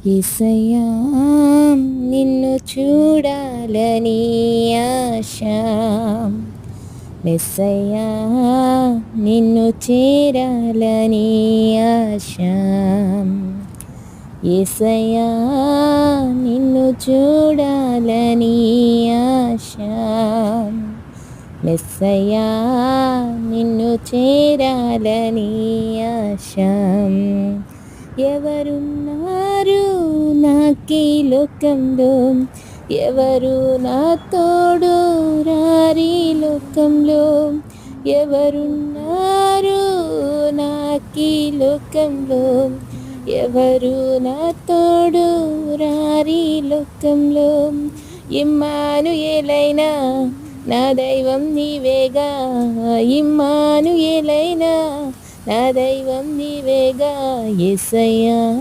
యేసయ్యా నిన్ను చూడాలని ఆశ, మెస్సయ్యా నిన్ను చేరాలని ఆశ. యేసయ్యా నిన్ను చూడాలని ఆశ, మెస్సయ్యా నిన్ను చేరాలని ఆశ. ఎవరున్నారు నాకీ లోకంలో, ఎవరు నా తోడు రారి లోకంలో, ఎవరున్నారు నాకీ లోకంలో, ఎవరు నా తోడు రారి లోకంలో. ఇమ్మానుయేలైనా నా దైవం నీవేగా, ఇమ్మానుయేలైనా నా దైవం నీవేగా. యేసయ్యా